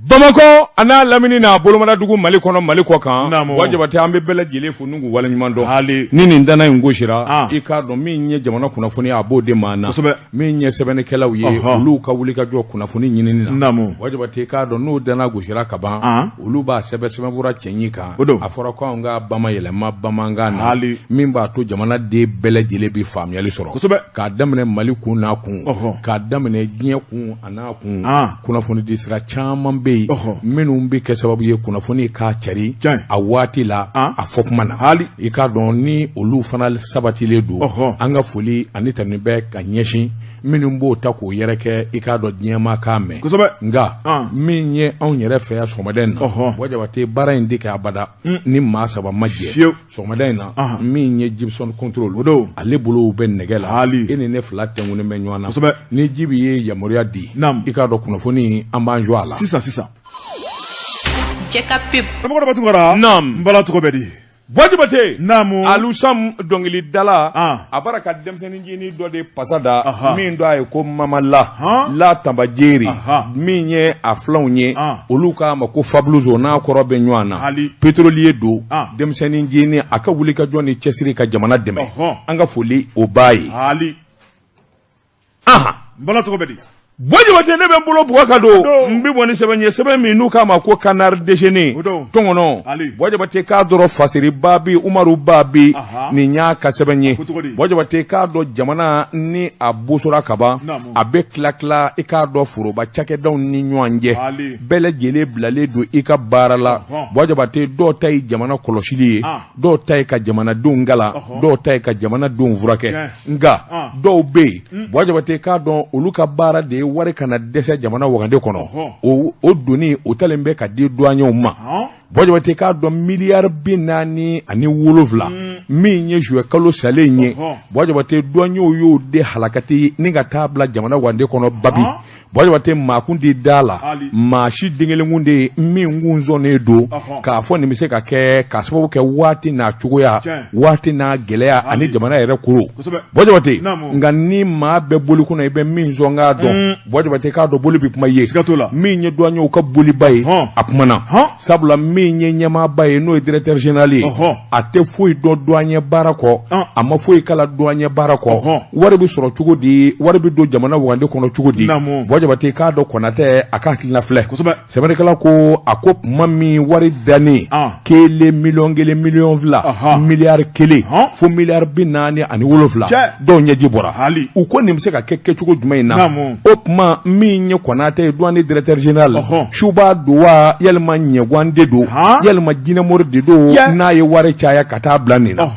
Bamako ana lamini na bolomada dugu Mali kono Mali ko kan wajibati an be bele jele fu nungu wala nyuman do ni nin dana ngoshira I ka do min ye jamana kunafoni abode mana min ye sebene kelaw ye ulu ka wuli ka jo kunafoni nyinini na wajibati ka do no dana goshira kaban ulu ba sebe bura chenyika afora ko nga bama yele mabamanga na min ba to jamana de bele jele bi famiyali soro ka damne Mali kun na kun ka damne giye kun ana kun kunafoni disra chama minnu bi kɛ sababu ye kunafoni ka cari a waati la a fɔkuma na hali I ka dɔn ni olu fana sabatilen don an ka foli ani tani bɛ ka ɲɛsin minnu b'o ta k'o yɛrɛ kɛ I ka dɔn diɲɛma k'a mɛn nka min ye anw yɛrɛ fɛ sɔgɔmada in na wajabate baara in de kɛ abada ni maa saba ma jɛ sɔgɔmada in na min ye Gibson control ale bolo bɛ nɛgɛ la e ni ne fila tɛnkunnen bɛ ɲɔgɔn na ni Jibi ye yamaruya di I ka dɔn kunnafoni an b'an jɔ a la sisan Jekapip. Kamu batu kara? Nam. Bala tuko bedi. Wajibate. Namu. Alusam dongili dala. Abara ka demseni jini do de pasada. Min do ay ko mama la. La tambajeri. Min ye aflon ye. Oluka ma ko fabluzo na ko robe nywana. Petrolier do. Demseni jini aka wuli ka joni chesiri ka jamana deme. Anga foli obayi. Bala tuko bedi. Wajibate ne be mbolo buwaka do mbi boni sebe minu kama ko kanar déjeuner tongono wajibate ka doro fasiri babi Umaru babi ni nya ka sebenye wajibate ka do jamana ni abusura kaba abe klakla I ka do furuba chake daw ni nyanje bele jele blale do I ka barala wajibate do tay jamana koloshili do tay ka jamana dungala do tay ka jamana dun vurake nga do be wajibate ka do uluka bara de wari kana dese jamana wagande kono o doni o talembe ka di douanyo ma wajibate ka do miliyar binani ani wolofla min ye jouer kalo sale nye wajibate douanyo yo de halakati ninga tabla jamana wagande kono babi wajibate makundi dala mashi dingele ngunde min ngunzo ne do ka fo ni mise ka ke ka sababu ke wati na chugoya wati na gelea ani jamana yere kuro wajibate ngani ma be boli kuna ibe min zonga do wajibate ka do boli bi kuma ye min ye douanyo ka boli baye apmana sabula min ye nyama baye no directeur général ate foi do douanye barako ama foi kala douanye barako wari bi soro chugo di wari bi do jamana wande kono chugo di wajibate ka do konate aka kilina fle sebere kala ko akop mami wari dani kele million vla milliard kele fo milliard binani ani wolofla do nyaji bora uko ni mse ka keke chugo jumaina opma mi nye konate douane directeur général shuba doa yelma nyegwande do yelma jina morde do na ye wari chaya kata blanina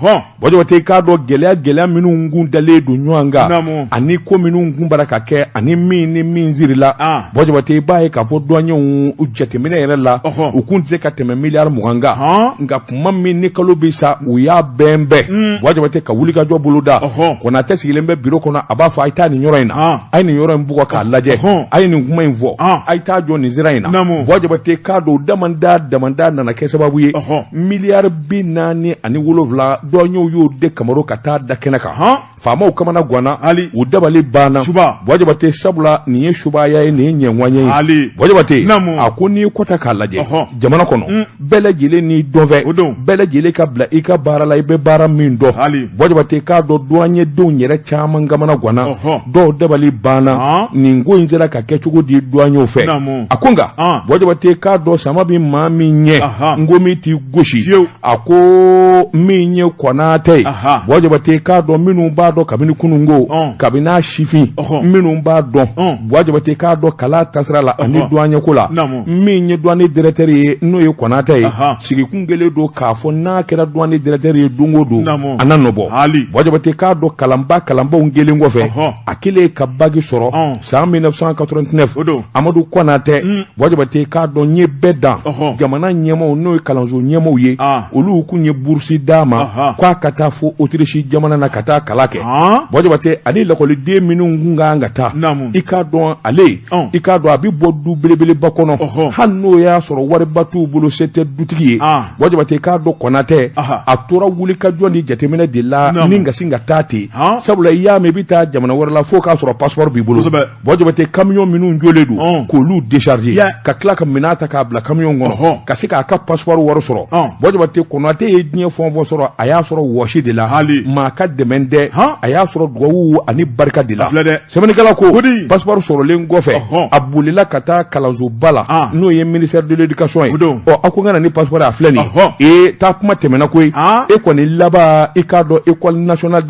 wajibate ka do gelea minu ngundale do nywanga ani ko minu ngumbara ke ani min zirila wajibate baye ka fo douanyo ujete mina yere la ukunze ka teme milliard muganga nga kuma min ni kalo bisa uya bembe wajibate ka wuli ka jo buluda kona tesigilembe biro kona abafa aita ni nyoroina ai ni nyoro mbugo ka laje ai ni kuma invo aita jo ni ziraina wajibate ka do damanda na ke sababu ye milliard binani ani wolovla douanyo yo de kamaro kata da kenaka fama ukamana gwana udabali bana wajibate sabula ni shuba ya ni nyenwanye wajibate akuni kota kalaje jamana kono bele jile ni dove bele jile ka bla ika bara la ibe bara mindo wajibate ka do douanye do nyere chama ngamana gwana do dabali bana ni ngo inzela ka kechugo di douanyo fe akunga wajibate ka do samabi mami nye ngomi ti goshi ako minye konate wajibate ka do minu ba do kabini kunungo kabina shifi minu ba do wajibate ka do kala tasra la ani douanye kula minye douane directeur ye no ye konate sigi kungele do ka fo na kera douane directeur ye dungo do ananobo wajibate ka do kalamba ngele ngofe akile ka bagi soro sa 1989 Amadou Konate wajibate ka do nye beda jamana ɲɛmaw n'o ye kalanso ɲɛmaw ye olu kun ye bourse d'a ma k'a ka taa fo Autriche jamana na ka taa kalan kɛ Bɔjabate ani lakɔliden minnu kun kan ka taa i k'a dɔn ale i k'a dɔn a bɛ bɔ du belebeleba kɔnɔ hali n'o y'a sɔrɔ wariba t'u bolo se tɛ dutigi ye Bɔjabate k'a dɔn Konatɛ a tora wulikajɔ ni jateminɛ de la ni ka sin ka taa ten sabula i y'a mɛn i bɛ taa jamana wɛrɛ la fo k'a sɔrɔ passeport b'i bolo Bɔjabate camion minnu jɔlen don k'olu décharger ka tila ka minɛn ta k'a bila camion kɔnɔ ka se k'a ka passeport wari sɔrɔ Bɔjabate Konatɛ ye diɲɛ fɛn o fɛn sɔrɔ a y'a sɔrɔ wɔsi de la maa ka dɛmɛ tɛ a y'a sɔrɔ dugawu ani barika de la sɛbɛnnikɛla ko passeport sɔrɔlen kɔfɛ a bolila ka taa kalansoba la n'o ye ministère de l'éducation ye a ko n ka na ni passeport a filɛ nin ye taa kuma tɛmɛna koyi e kɔni laban i k'a dɔn école nationale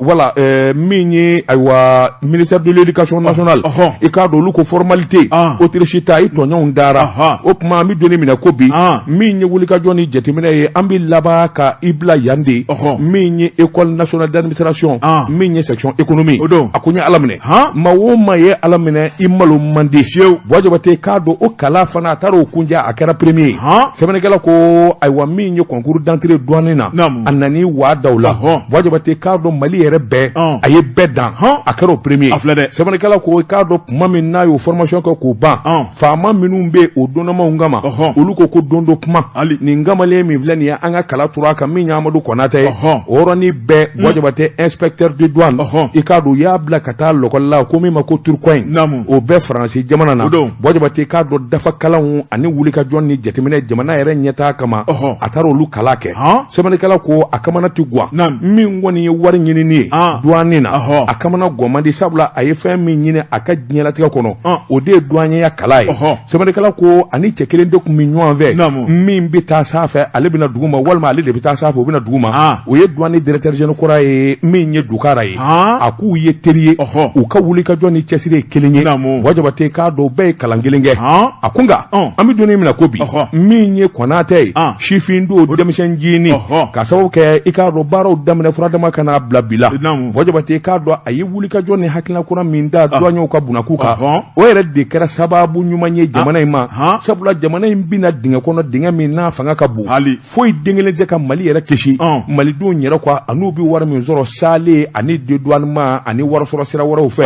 wala min ye ayiwa ministère de l'éducation nationale i k'a dɔn olu ko formalité Autriche ta i tɔɲɔgɔnw dara o tuma an bɛ donni minɛ ko bi min ye wulikajɔ ni jateminɛ ye an bɛ laban ka i bila yan de min ye école nationale d'administration min ye section économie a ko n ye Ala minɛ maa o maa ye Ala minɛ i malo man di Bɔjabate k'a dɔn o kala fana a taara o kunja a kɛra premier ye sɛbɛnnikɛla ko ayiwa min ye concours d'entrée douane na a nani waa daw la Bɔjabate k'a dɔn Mali yɛrɛ bɛɛ a ye bɛɛ dan a kɛra o premier sɛbɛnnikɛla ko k'a dɔn tuma min n'a y'o formation kɛ k'o ban faama minnu bɛ o donnamaw kama olu ko don dɔ kuma nin kamalen min filɛ nin ye an ka kala tura a kan min ye Amadu Konatɛ ye o yɔrɔnin bɛɛ Bɔjabate inspecteur de douane i k'a dɔn u y'a bila ka taa lɔkɔli la ko min ma ko Turcoing o bɛɛ Faransi jamana na Bɔjabate k'a dɔn dafa kalanw ani wulikajɔ ni jateminɛ jamana yɛrɛ ɲɛtaa kama a taara olu kala kɛ sɛbɛnnikɛla ko a kamana tɛ guwa min kɔni ye wari ɲinini ye douane na a kamana guwa man di sabula a ye fɛn min ɲini a ka diɲɛlatigɛ kɔnɔ o de ye douaniya kala ye sɛbɛnnikɛla ko ani cɛ kelen de tun bɛ ɲɔgɔn fɛ min bɛ taa sanfɛ ale bɛna dugu ma walima ale de bɛ taa sanfɛ o bɛna dugu ma o ye douane directeur général kɔrɔ ye min ye Dukara ye a k'u ye teri ye u ka wulikajɔ ni cɛsiri ye kelen ye Bɔjabate k'a dɔn bɛɛ ye kalan kelen kɛ a ko nka an bɛ donni minɛ ko bi min ye Konatɛ ye sifin don denmisɛn jini ka sababu kɛ i k'a dɔn baaraw daminɛ fura dama ka n'a bila bi la Bɔjabate k'a dɔn a ye wulikajɔ ni hakilina kura min da douaniers ka bunako kan o yɛrɛ de kɛra sababu ɲuman ye jamana in ma sabula jamana in bɛna dingɛ kɔnɔ dingɛ min n'a fanga ka bon foyi den kelen tɛ ka Mali yɛrɛ kisi malidenw yɛrɛ kɔ a n'u bɛ wari min sɔrɔ sale ani dédouanement ani wari sɔrɔ sira wɛrɛw fɛ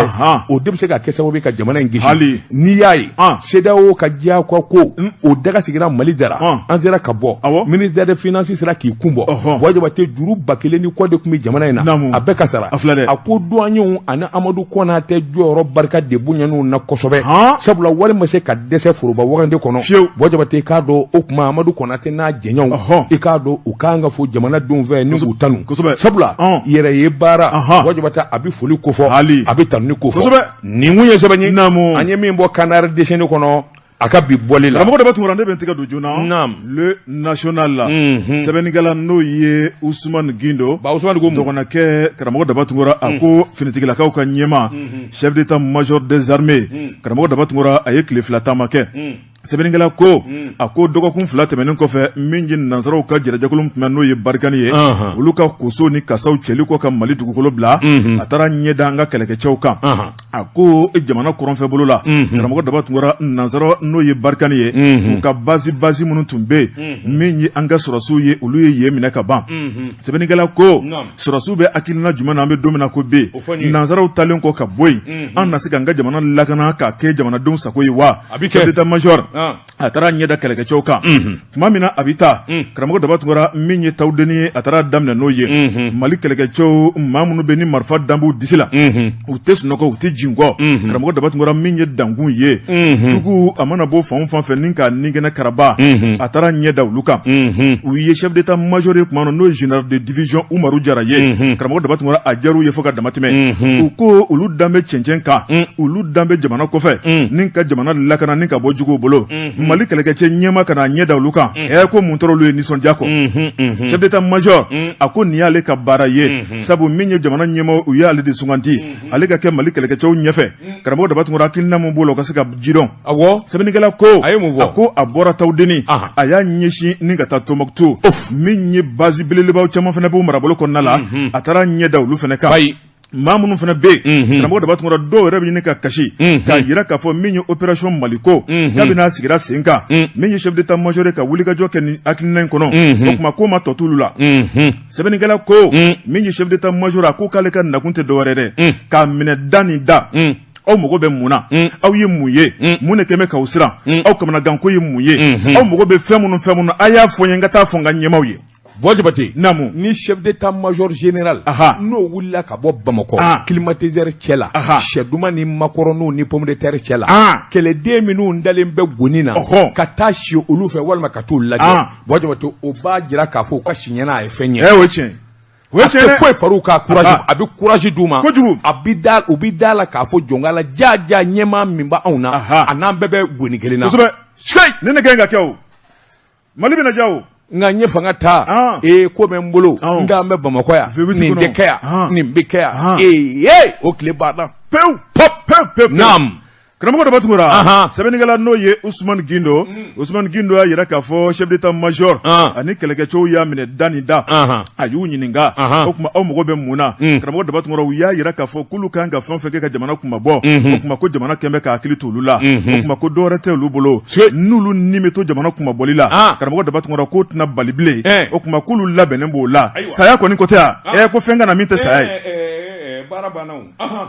o de bɛ se ka kɛ sababu ye ka jamana in kisi n'i y'a ye CEDEAO ka diyagoya ko o daga sigira Mali dara an sera ka bɔ ministère des finances sera k'i kun bɔ Bɔjabate juru 1000 ni kɔ de tun bɛ jamana in na a bɛɛ ka sara a ko douaniers ani Amadu Konatɛ jɔyɔrɔ barika de bonyana na kosɛbɛ sabula wari ma se ka dɛsɛ foroba wagande kɔnɔ Bɔjabate k'a dɔn o tuma Amadu Konatɛ n'a jɛɲɔgɔnw i k'a dɔn u kan ka fɔ jamanadenw fɛ ni u tanu sabula yɛrɛ ye baara Bɔjabate a bɛ foli ko fɔ a bɛ tanu ko fɔ nin kun ye sɛbɛn ye an ye min bɔ Canard déchaîné kɔnɔ a ka bi bɔli la karamɔgɔ daba tun ne bɛ tigɛ don joona le national la sɛbɛnnikɛla n'o ye Ousmane Gindo dɔgɔnakɛ karamɔgɔ daba tun a ko finitigilakaw ka ɲɛma chef d'état major des armées karamɔgɔ daba tun a ye tile 2 taama kɛ sɛbɛnnikɛla ko a ko dɔgɔkun 2 tɛmɛnen kɔfɛ min ye nansaraw ka jɛrɛjɛkulu tun n'o ye barikani ye olu ka koso ni kasaw cɛli kɔ ka Mali dugukolo bila a taara ɲɛda an ka kɛlɛkɛcɛw kan a ko jamana kɔrɔnfɛ bolo la karamɔgɔ daba tun nansaraw n'o ye barikani ye u ka basi minnu tun bɛ min ye an ka sɔrɔsiw ye olu ye yen minɛ ka ban sɛbɛnnikɛla ko sɔrɔsiw bɛ hakilina jumɛn na an bɛ don min na ko be nansaraw talen kɔ ka bɔ yen an na se ka an ka jamana lakana k'a kɛ jamanadenw sago ye wa chef d'état major a taara ɲɛda kɛlɛkɛcɛw kan tuma min na a bɛ taa karamɔgɔ daba tun min ye tawudeni ye a taara daminɛ n'o ye Mali kɛlɛkɛcɛw maa minnu bɛ ni marifa danbu disi la u tɛ sunɔgɔ u tɛ jin kɔ karamɔgɔ daba tun min ye dankun ye jugu a mana bɔ fan o fan fɛ ni k'a ninkɛnɛ karaba a taara ɲɛda olu kan u ye chef d'état major ye tuma n'o ye général de division Umaru Jara ye karamɔgɔ daba tun a diyar'u ye fo ka dama tɛmɛ u ko olu dan bɛ cɛncɛn kan olu dan bɛ jamana kɔfɛ ni ka jamana lakana ni ka bɔ juguw bolo Mali kɛlɛkɛcɛ ɲɛma ka na ɲɛda olu kan ko mun tɔrɔ olu ye nisɔndiya kɔ chef d'état major a ko nin y'ale ka baara ye sabu min ye jamana ɲɛma u y'ale de suganti ale ka kɛ Mali kɛlɛkɛcɛw ɲɛfɛ karamɔgɔ daba tun hakilina mun b'o la o ka se ka jidɔn sɛbɛnnikɛla ko a ko a bɔra tawudeni a y'a ɲɛsin ni ka taa Tombouctou min ye base belebelebaw caman fana b'u marabolo kɔnɔna la a taara ɲɛda olu fana kan maa minnu fana bɛ yen karamɔgɔ daba tun kɔrɔ dɔw yɛrɛ bɛ ɲini ka kasi k'a yira k'a fɔ min ye opération Maliko k'a bɛna sigira sen kan min ye chef d'état major ka wulikajɔ kɛ ni hakilina in kɔnɔ o tuma ko ma tɔ t'olu la sɛbɛnnikɛla ko min ye chef d'état major a ko k'ale ka nakun tɛ dɔwɛrɛ dɛ k'a minɛ da ni da aw mago bɛ mun na aw ye mun ye mun de kɛmɛ k'aw siran aw kamanaganko ye mun ye aw mago bɛ fɛn minnu a y'a fɔ n ye n ka taa fɔ n ka ɲɛmaw ye Bojabate namu ni chef d'état major général n'o wulila ka bɔ Bamakɔ climatiseur cɛ la sɛduma ni makɔrɔniw ni pomme de terre cɛ la kɛlɛden minnu dalen bɛ goni na ka taa si olu fɛ walima ka t'u lajɛ Bojabate o b'a jira k'a fɔ u ka si ɲɛna a ye fɛn ɲɛ o ye tiɲɛ a tɛ foyi far'u ka courage a bɛ courage d'u ma u bi da la k'a fɔ jɔnka la jaaja ɲɛmaa min b'anw na a n'an bɛɛ bɛ goni kelen na kosɛbɛ ne ne ka ɲi ka kɛ o Mali bɛna diya o nka n ye fanga ta ko bɛ n bolo n da n bɛ Bamakɔ yan nin bɛ kɛ yan nin bɛ kɛ yan o tile banna pewu pewu naam karamɔgɔ daba tun kɔrɔ sɛbɛnnikɛla n'o ye Usumani Gindo y'a yira k'a fɔ chef d'état major ani kɛlɛkɛcɛw y'a minɛ da ni da a y'u ɲininka o tuma aw mago bɛ mun na karamɔgɔ daba tun kɔrɔ u y'a yira k'a fɔ k'olu kan ka fɛn o fɛn kɛ ka jamana kunbabɔ o tuma ko jamana kɛn bɛ ka hakili to olu la o tuma ko dɔwɛrɛ tɛ olu bolo n'olu ni bɛ to jamana kunbabɔli la karamɔgɔ daba tun kɔrɔ k'o tɛna bali bilen o tuma k'olu labɛnnen b'o la saya kɔni ko tɛ yan ko fɛn ka na min tɛ saya ye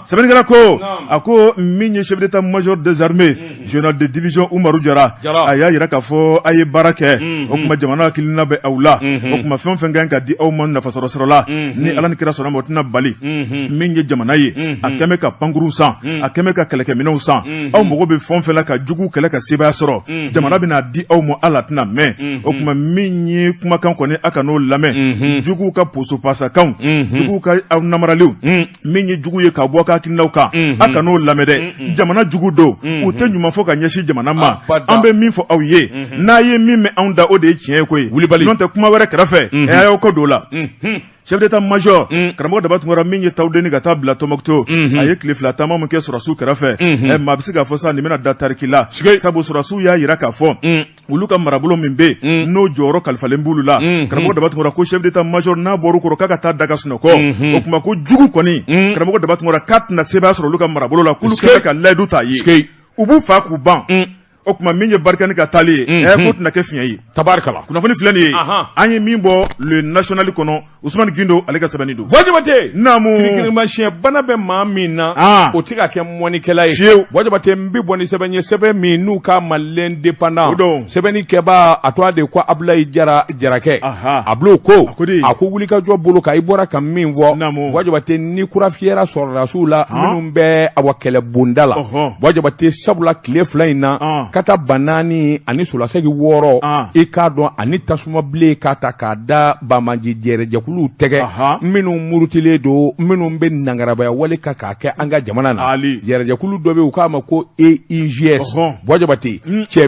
sɛbɛnnikɛla ko a ko min ye chef d'état major des armées général de division Umaru Jara a y'a yira k'a fɔ a ye baara kɛ o tuma jamana hakilina bɛ aw la o tuma fɛn o fɛn kan ka di aw ma nafasɔrɔsɔrɔ la ni Ala ni kira sɔnna ma o tɛna bali min ye jamana ye a kɛn bɛ ka pankuru san a kɛn bɛ ka kɛlɛkɛminɛnw san aw mago bɛ fɛn o fɛn la ka jugu kɛlɛ ka sebaya sɔrɔ jamana bɛna di aw ma ala tɛna mɛn o tuma min ye kumakan kɔni a ka n'o lamɛn juguw ka posopasakanw juguw ka aw namaraliw min ye jugu ye ka bɔ ka hakilinaw kan a ka n'o lamɛn dɛ jamana jugu don u tɛ ɲuman fɔ ka ɲɛsin jamana ma an bɛ min fɔ aw ye n'a ye min mɛn anw da o de ye tiɲɛ ye koyi n'o tɛ kuma wɛrɛ kɛrɛfɛ a y'aw kɔ don o la chef d'état major karamɔgɔ daba tun kɔrɔ min ye Tawudeni ka taa bila Tɔnbɔkutu a ye tile fila taama min kɛ sɔrɔsiw kɛrɛfɛ maa bɛ se k'a fɔ sa nin bɛna da tariki la sabu sɔrɔsiw y'a yira k'a fɔ olu ka marabolo min bɛ yen n'o jɔyɔrɔ kalifalen b'olu la karamɔgɔ daba tun kɔrɔ ko chef d'état major n'a bɔr'u kɔrɔ k'a ka taa daga sunɔgɔ o tuma ko jugu kɔni karamɔgɔ daba tun kɔrɔ k'a tɛna sebaya sɔrɔ olu ka marabolo la k'olu kɛlen bɛ ka layidu ta ye u b'u fa k'u ban o tuma min ye barikani ka taali ye k'o tɛna kɛ fiɲɛ ye tabarikala kunnafoni filɛ nin ye an ye min bɔ le national kɔnɔ Usumani Gindo ale ka sɛbɛnni don Bojabate naamu kirikirimasiyɛn bana bɛ maa min na o tɛ ka kɛ mɔnikɛla ye fiyewu Bojabate n bɛ bɔ ni sɛbɛn ye sɛbɛn min n'u ka Malien indépendant sɛbɛnni kɛbaa a tɔgɔ de ko Abulayi Jarakɛ a bilo ko a ko wulikajɔ bolo kan i bɔra ka min fɔ Bojabate ni kura fiyɛra sɔrɔdasiw la minnu bɛ awa kɛlɛ bonda la Bojabate sabula tile fila in na kata banani ani solasegi 6 i k'a dɔn ani tasuma bilen k'a ta k'a da Bamaji jɛrɛjɛkuluw tɛgɛ minnu murutilen don minnu bɛ nangarabaya wale k'a kɛ an ka jamana na jɛrɛjɛkulu dɔ bɛ u k'a ma ko AIGS Bojabate cɛ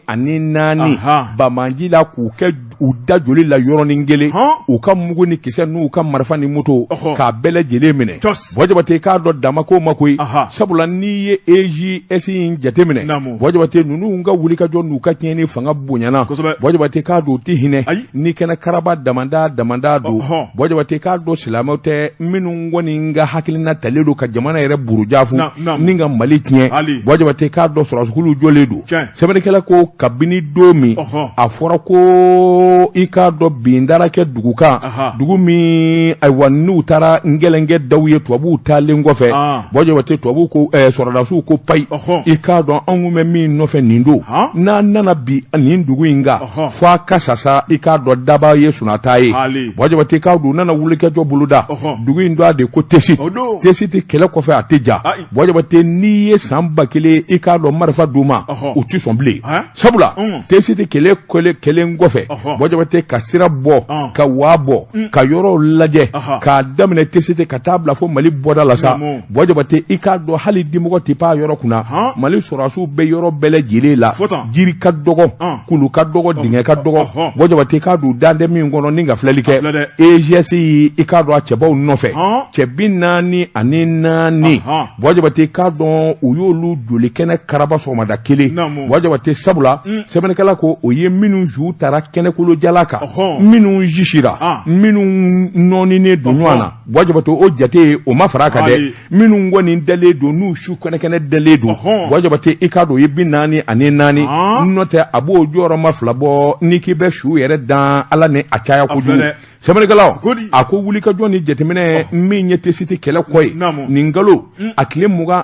44 Bamaji la k'u kɛ u da joli la yɔrɔnin kelen u ka mugu ni kisɛ n'u ka marifa ni moto k'a bɛɛ lajɛlen minɛ Bojabate k'a dɔn dama ko ma koyi sabula n'i ye AIGS in jateminɛ Bojabate ninnu ka wulikajɔ n'u ka tiɲɛni fanga bonyana Bojabate k'a don u tɛ hinɛ ni kɛnɛ karaba damanda don Bojabate k'a dɔn silamɛw tɛ minnu kɔni ka hakilina talen don ka jamana yɛrɛ burujafu ni ka Mali tiɲɛ Bojabate k'a dɔn sɔrɔsikuliw jɔlen don sɛbɛnnikɛla ko kabini don min a fɔra ko i k'a dɔn bin dara kɛ dugu kan dugu min ayiwa n'u taara ngɛlɛnkɛ daw ye tubabuw taalen kɔfɛ Bojabate tubabuw ko sɔrɔdasiw ko payi i k'a dɔn anw kun bɛ min nɔfɛ nin don n'a nana bi nin dugu in kan fo a ka sasa i k'a dɔn daba ye Sunata ye Bojabate k'a dɔn u nana wulikajɔ boloda dugu in dɔn a de ko Tesiti kɛlɛ kɔfɛ a tɛ ja Bojabate n'i ye san 1000 i k'a dɔn marifa d'u ma u tɛ sɔn bilen sabula Tesiti kɛlɛ kɛlen kɔfɛ Bojabate ka sira bɔ ka wa bɔ ka yɔrɔw lajɛ k'a daminɛ Tesiti ka taa bila fo Mali bɔda la sa Bojabate i k'a dɔn hali dimɔgɔ tɛ pan yɔrɔ kunna Mali sɔrɔdasiw bɛ yɔrɔ yɔrɔ bɛɛ lajɛlen la jiri ka dɔgɔ kulu ka dɔgɔ dingɛ ka dɔgɔ Wajabate k'a don dande min kɔnɔ ni ka filɛli kɛ EGS i k'a dɔn a cɛbaw nɔfɛ cɛ 44 Wajabate k'a dɔn u y'olu joli kɛnɛ karaba sɔgɔmada kelen Wajabate sabula sɛbɛnnikɛla ko o ye minnu ju tara kɛnɛkolo jala kan minnu jisira minnu nɔninen don ɲɔgɔn na Wajabate o jate o ma fara kan dɛ minnu kɔni dalen don n'u su kɛnɛkɛnɛ dalen don Wajabate i k'a dɔn o ye 44 n'o tɛ a b'o jɔyɔrɔ ma fila bɔ ni k'i bɛ su yɛrɛ dan Ala ni a caya kojugu sɛbɛnnikɛlaw a ko wulikajɔ ni jateminɛ min ɲɛ tɛ siti kɛlɛ kɔ ye nin nkalo a tile 29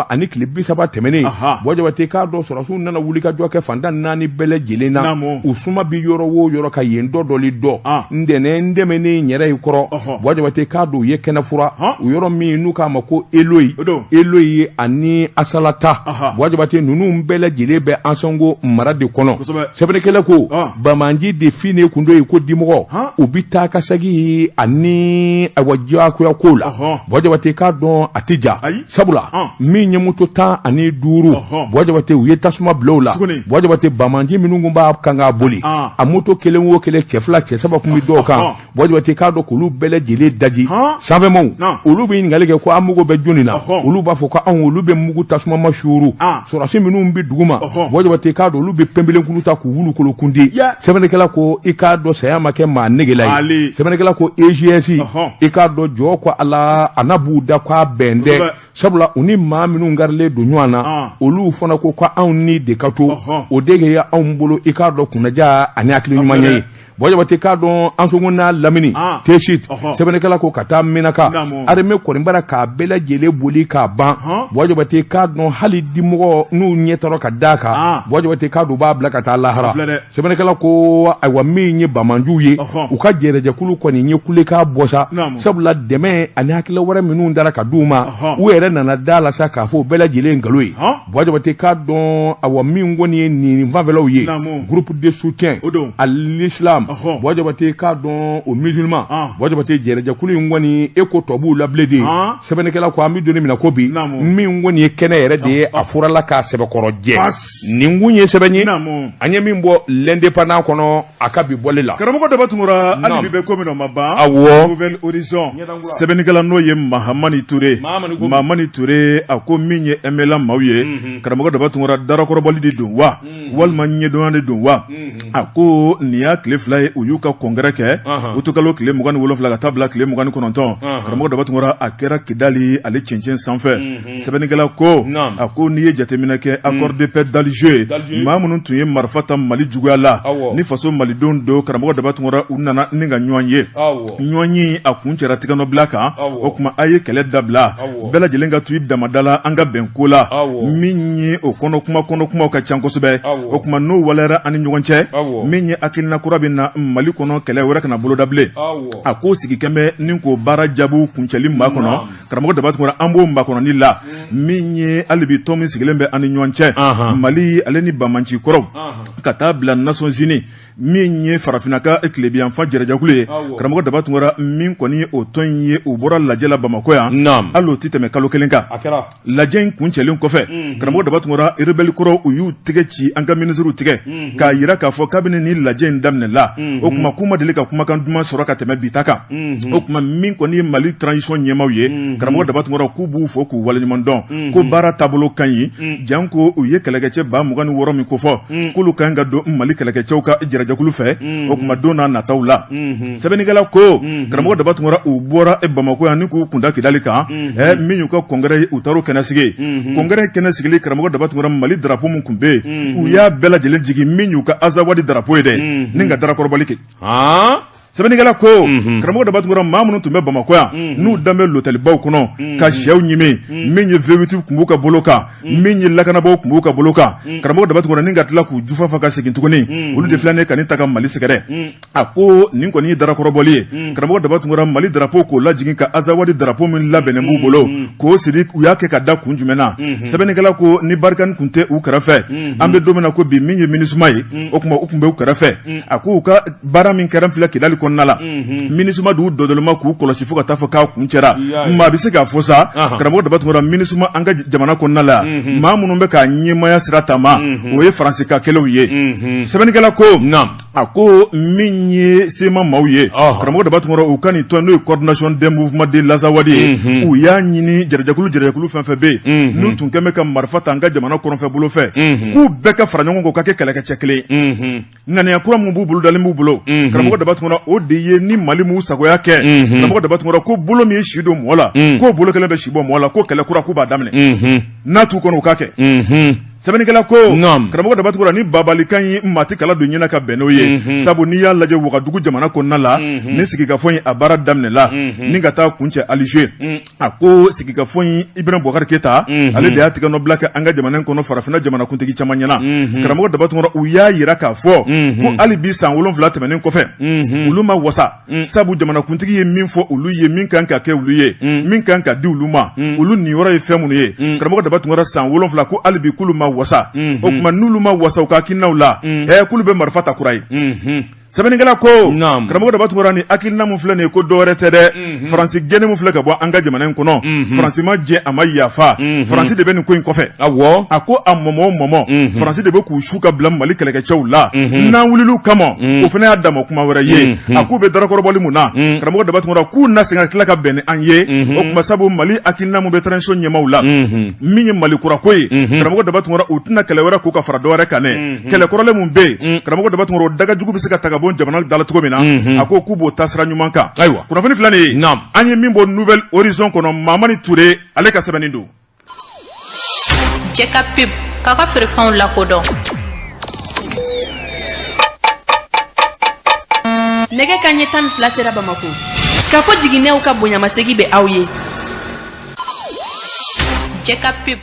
ani tile 30 tɛmɛnen Wajabate k'a dɔn sɔrɔsiw nana wulikajɔ kɛ fantan 4 bɛɛ lajɛlen na u suma bi yɔrɔ o yɔrɔ ka yen dɔli dɔ ndɛnɛ ndɛmɛnen yɛrɛ yi kɔrɔ Wajabate k'a dɔn u ye kɛnɛ fura u yɔrɔ min n'u k'a ma ko Eloyi ani Asalata Wajabate ninnu bɛɛ lajɛlen bɛ Ansongo mara de kɔnɔ sɛbɛnnikɛla ko Bamanji de fine kundo ye ko dimɔgɔ u bi taa ka segi ani awajiyakuya ko la Wajabate k'a dɔn a tɛ ja sabula min ye moto 15 Wajabate u ye tasuma bila o la Wajabate Bamanji minnu kun b'a kan k'a boli a moto kelen o kelen cɛ 2 cɛ 3 kun bi dɔw kan Wajabate k'a dɔn k'olu bɛɛ lajɛlen daji sanfɛmaw olu bɛ ɲininkali kɛ ko an mugu bɛ jɔnni na olu b'a fɔ ko anw olu bɛ mugu tasuma ma suuru sɔrɔsi minnu bi duguma Wajabate k'a dɔn olu bɛ pɛnbelenkulu ta k'u wulu kolo kundi sɛbɛnnikɛla ko i k'a dɔn saya ma kɛ maa negela ye sɛbɛnnikɛla ko EGS i k'a dɔn jɔ ko Ala a na b'u da k'a bɛn dɛ sabula u ni maa minnu garilen don ɲɔgɔn na olu fana ko anw ni de ka to o de ye anw bolo i k'a dɔn kunnaja ani hakili ɲuman ye Wajabate k'a dɔn Ansongo n'a Lamini Tesit sɛbɛnnikɛla ko ka taa Minaka armée kɔnibara k'a bɛɛ lajɛlen boli k'a ban Wajabate k'a dɔn hali dimɔgɔ n'u ɲɛtɔrɔ ka d'a kan Wajabate k'a dɔn b'a bila ka taa lahara sɛbɛnnikɛla ko ayiwa min ye Bamanjuw ye u ka jɛrɛjɛkulu kɔni ye kulekan bɔsa sabula dɛmɛ ani hakili wɛrɛ minnu dara ka d'u ma u yɛrɛ nana da la sa k'a fɔ bɛɛ lajɛlen nkalon ye Wajabate k'a dɔn ayiwa min kɔni ye nin fanfɛlaw ye groupe de soutien à l'islam Wajabate k'a dɔn o musulman Wajabate jɛrɛjɛkulu in kɔni e ko tɔ b'u labile de sɛbɛnnikɛla ko an bɛ donni minɛ ko bi min kɔni ye kɛnɛ yɛrɛ de ye a furala k'a sɛbɛkɔrɔ jɛ nin kun ye sɛbɛn ye an ye min bɔ l'indépendant kɔnɔ a ka bi bɔli la karamɔgɔ Daba Tunkara hali bi bɛ ko min na o ma ban Nouvelle Horizon sɛbɛnnikɛla n'o ye Mahamani Touré a ko min ye MLA maaw ye karamɔgɔ Daba Tunkara darakɔrɔbɔli de don wa walima ɲɛdɔnya de don wa a ko nin y'a tile 2 ye u y'u ka congrès kɛ u tokalo tile 27 ka taa bila tile 29 karamɔgɔ Daba Tunkara a kɛra Kidali ale cɛncɛn sanfɛ sɛbɛnnikɛla ko a ko n'i ye jateminɛ kɛ accord de paix d'Alger maa minnu tun ye marifa ta Mali juguya la ni faso malidenw don karamɔgɔ Daba Tunkara u nana ni ka ɲɔgɔn ye ɲɔgɔn ye a kun cɛra tigɛnɔbila kan o kuma a ye kɛlɛ dabila bɛɛ lajɛlen ka tu i damada la an ka bɛn ko la min ye o kɔnɔ kumaw ka ca kosɛbɛ o kuma n'o waleyara ani ɲɔgɔn cɛ min ye hakilina kura bɛ na Mali kɔnɔ kɛlɛ wɛrɛ kana bolo dabilen a ko sigi kɛmɛ ni ko baara jaabiw kuncɛli maa kɔnɔ karamɔgɔ Daba Tunkara an b'o makɔnɔni la min ye hali bi tɔn min sigilen bɛ ani ɲɔgɔn cɛ Mali ale ni Bamanci kɔrɔw ka taa bila Nations Unies min ye farafinaka tilebiyanfan jɛrɛjɛkulu ye karamɔgɔ Daba Tunkara min kɔni ye o tɔn ye u bɔra lajɛ la Bamako yan hali o tɛ tɛmɛ kalo 1 kan lajɛ in kuncɛlen kɔfɛ karamɔgɔ Daba Tunkara rebelle kɔrɔw u y'u tigɛ ci an ka ministres tigɛ k'a yira k'a fɔ kabini ni lajɛ in daminɛla o kuma k'u ma deli ka kumakan duman sɔrɔ ka tɛmɛ bita kan o kuma min kɔni ye Mali transition ɲɛmaw ye karamɔgɔ Daba Tunkara k'u b'u fɔ k'u waleɲuman dɔn ko baara taabolo ka ɲi jan ko u ye kɛlɛkɛcɛ 26 min kofɔ k'olu ka kan ka don Mali kɛlɛkɛcɛw ka jɛrɛjɛkulu fɛ o kuma don n'a nataw la sɛbɛnnikɛla ko karamɔgɔ Daba Tunkara u bɔra Bamako yan ni k'u kunda Kidali kan min y'u ka congrès ye u taar'o kɛnɛ sigi congrès kɛnɛ sigili karamɔgɔ Daba Tunkara Mali drapeau mun kun bɛ yen u y'a bɛɛ lajɛlen jigi min y'u ka Azawadi drapeau ye dɛ ni ka darakɔrɔbɔli kɛ sɛbɛnnikɛla ko karamɔgɔ Daba Tunkara maa minnu tun bɛ Bamako yan n'u dan bɛ lotɛlibaw kɔnɔ ka sɛw ɲimi min ye V8 kun b'u ka bolo kan min ye lakanabaw kun b'u ka bolo kan karamɔgɔ Daba Tunkara ni ka tila k'u jufafa ka segin tuguni olu de filɛ ne ka nin ta ka Mali sɛgɛrɛ a ko nin kɔni ye darakɔrɔbɔli ye karamɔgɔ Daba Tunkara Mali drapeau k'o lajigin ka Azawadi drapeau min labɛnnen b'u bolo k'o siri u y'a kɛ ka da kun jumɛn na sɛbɛnnikɛla ko ni barikani kun tɛ u kɛrɛfɛ an bɛ don min na ko bi min ye MINUSMA ye o kuma u kun bɛ u kɛrɛfɛ a ko u ka baara min kɛra filɛ Kidali kɔnɔna la MINUSMA d'u dɔdɔlima k'u kɔlɔsi fo ka taa fɔ k'a kun cɛra maa bɛ se k'a fɔ sa karamɔgɔ Dabatungura MINUSMA an ka jamana kɔnɔna la maa minnu bɛ ka ɲɛmaya sira taama o ye Faransika kɛlɛw ye sɛbɛnnikɛla ko a ko min ye sema maaw ye karamɔgɔ Dabatungura u ka nin tɔn n'o ye coordination des mouvements de l'Azawadi ye u y'a ɲini jarajakulu fɛn fɛn bɛ yen n'u tun kɛn bɛ ka marifa ta an ka jamana kɔnɔfɛ bolo fɛ k'u bɛɛ ka fara ɲɔgɔn kan ka kɛ kɛlɛkɛcɛ kelen ye ŋaniya kura min b'u bolo dalen b'u bolo karamɔgɔ Dabatungura o de ye ni Mali m'u sagoya kɛ karamɔgɔ Dabatungura ko bolo min ye si don mɔgɔ la k'o bolo kelen bɛ si bɔ mɔgɔ la ko kɛlɛ kura k'u b'a daminɛ n'a t'u kɔnɔ u k'a kɛ sɛbɛnnikɛla ko karamɔgɔ Dabatungura ni babalikan ye mati kala don ɲɛna ka bɛn n'o ye sabu n'i y'a lajɛ Wagadugu jamana kɔnɔna la ni sigikafɔ in a baara daminɛla ni ka taa kuncɛ Alger a ko sigikafɔ in Ibrahim Boubacar Keita ale de y'a tigɛ nɔ bila kɛ an ka jamana in kɔnɔ farafinna jamanakuntigi caman ɲɛna karamɔgɔ Dabatungura u y'a yira k'a fɔ ko hali bi san 7 tɛmɛnen kɔfɛ olu ma wasa sabu jamanakuntigi ye min fɔ olu ye min kan ka kɛ olu ye min kan ka di olu ma olu niyɔrɔ ye fɛn minnu ye karamɔgɔ Dabatungura san 7 ko hali bi k'olu ma wasa o tuma n'olu ma wasa u ka hakilinaw la k'olu bɛ marifa ta kura ye sɛbɛnnikɛla ko karamɔgɔ Dabatungura ni hakilina min filɛ nin ye ko dɔwɛrɛ tɛ dɛ Faransi gɛnni min filɛ ka bɔ an ka jamana in kɔnɔ Faransi ma jɛ a ma yafa Faransi de bɛ nin ko in kɔfɛ a ko a mɔmɔ Faransi de bɛ k'u su ka bila Mali kɛlɛkɛcɛw la n'an wulil'u kama o fana y'a dama kuma wɛrɛ ye a k'u bɛ darakɔrɔbɔli mun na karamɔgɔ Dabatungura k'u na segin ka tila ka bɛn ni an ye o tuma sabu Mali hakilina min bɛ transition ɲɛmaw la min ye Mali kura ko ye karamɔgɔ Dabatungura u tɛna kɛlɛ wɛrɛ k'u ka fara dɔwɛrɛ kan dɛ kɛlɛ kɔrɔlen mun bɛ yen karamɔgɔ Dabatungura o dagajugu bɛ se ka ta ka bɔ jamana dala cogo min na a ko k'u b'o taasira ɲuman kan kunnafoni filɛ nin ye an ye min bɔ Nouvelle Horizon kɔnɔ Mamani Ture ale ka sɛbɛnni don Jɛka pub k'a ka feerefɛnw lakodɔn nɛgɛ kanɲɛ 12 sera Bamako k'a fɔ jiginɛw ka bonyamasegi bɛ aw ye Jɛka pub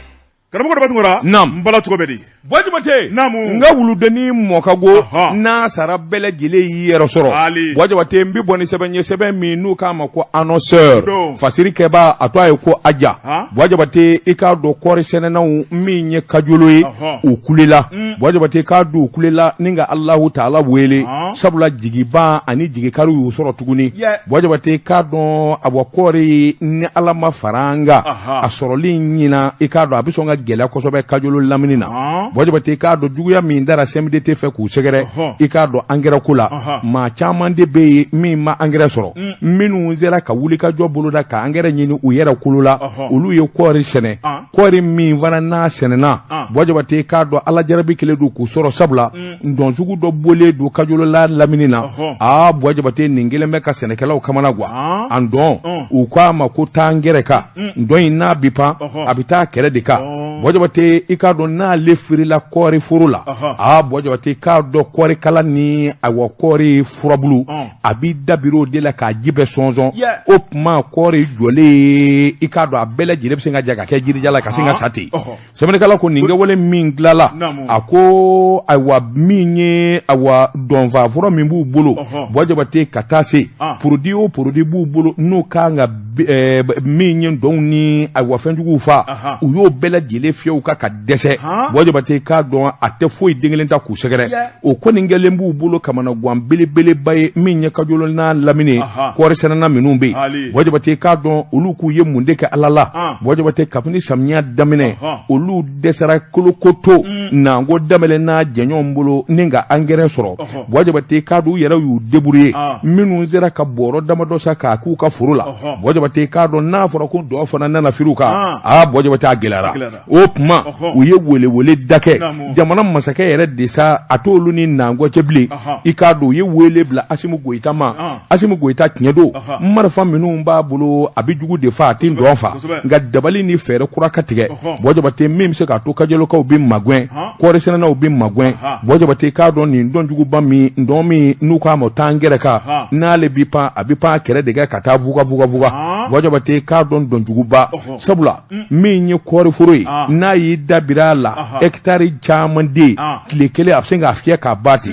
karamɔgɔ Dabatungura n bala cogo bɛ di Bɔjabate n ka wuludenni mɔkago n'a sara bɛɛ lajɛlen y'i yɛrɛ sɔrɔ Bɔjabate n bɛ bɔ ni sɛbɛn ye sɛbɛn min n'u k'a ma ko annonceur fasirikɛba a to a ye ko Aja Bɔjabate i k'a dɔn kɔɔri sɛnɛnaw min ye kajolo ye u kulela Bɔjabate k'a don u kulela ni ka Alahu Taala wele sabula jigiba ani jigikariw y'u sɔrɔ tuguni Bɔjabate k'a dɔn a bɔ kɔɔri ni Ala ma fara an kan a sɔrɔli ɲina i k'a dɔn a bɛ sɔn ka gɛlɛya kosɛbɛ kajolo lamini na Bɔjabate k'a dɔn juguya min dara CMDT fɛ k'u sɛgɛrɛ i k'a dɔn engrais ko la maa caman de bɛ yen min ma engrais sɔrɔ minnu sera ka wuli ka jɔ boloda ka engrais ɲini u yɛrɛ kolo la olu ye kɔɔri sɛnɛ kɔɔri min fana n'a sɛnɛna Bɔjabate k'a dɔn Ala jarabi kelen don k'u sɔrɔ sabula ndɔn sugu dɔ bɔlen don kajolola lamini na Bɔjabate nin kelen bɛ ka sɛnɛkɛlaw kamana guwa a ndɔn u k'a ma ko taa engrais kan ndɔn in n'a bi pan a bɛ taa kɛrɛ de kan Bɔjabate i k'a dɔn n'ale firila kɔɔri foro la Bɔjabate k'a dɔn kɔɔri kala ni awɔ kɔɔri furabulu a b'i dabiri o de la k'a ji bɛɛ sɔnsɔn o tuma kɔɔri jɔlen i k'a dɔn a bɛɛ lajɛlen bɛ se ka ja ka kɛ jirijala ka se ka sa ten sɛbɛnnikɛla ko nin kɛwale min dilala a ko ayiwa min ye ayiwa dɔnfa fura min b'u bolo Bɔjabate ka taa se produit o produit b'u bolo n'o kan ka min ye dɔnw ni ayiwa fɛnjuguw fa u y'o bɛɛ lajɛlen fiyɛ u ka dɛsɛ Bɔjabate k'a dɔn a tɛ foyi den kelen ta k'u sɛgɛrɛ o kɔni kɛlen b'u bolo kamana guwan belebeleba ye min ye kajolo n'a lamini kɔɔri sɛnɛna minnu bɛ yen Bɔjabate k'a dɔn olu k'u ye mun de kɛ Ala la Bɔjabate kabini samiya daminɛ olu dɛsɛra kolokoto n'an ko daminɛ n'a jɛɲɔgɔnw bolo ni ka engrais sɔrɔ Bɔjabate k'a dɔn u yɛrɛ y'u débrouiller minnu sera ka bɔrɔ damadɔ sa k'a k'u ka foro la Bɔjabate k'a dɔn n'a fɔra ko dɔ fana nana firiw kan Bɔjabate a gɛlɛyara o tuma u ye wele dakɛ jamana masakɛ yɛrɛ de sa a t'olu ni nangɔ cɛ bilen i k'a dɔn u ye wele bila Asimu Goyita ma Asimu Goyita tiɲɛ don marifa minnu b'a bolo a bɛ jugu de fa a tɛ ndɔn fa nka dabali ni fɛɛrɛ kura ka tigɛ Bɔjabate min bɛ se k'a to kajolokaw bɛ magɛn kɔɔri sɛnɛnaw bɛ magɛn Bɔjabate k'a dɔn nin dɔnjuguba min ndɔn min n'u k'a ma taa angɛrɛ kan n'ale bɛ pan a bɛ pan kɛrɛ de kɛ ka taa vuga Bɔjabate k'a dɔn dɔnjuguba sabula min ye kɔɔri foro ye n'a y'i dabira a la hectare retard caman de tile kelen a bɛ se k'a fiyɛ k'a ba ten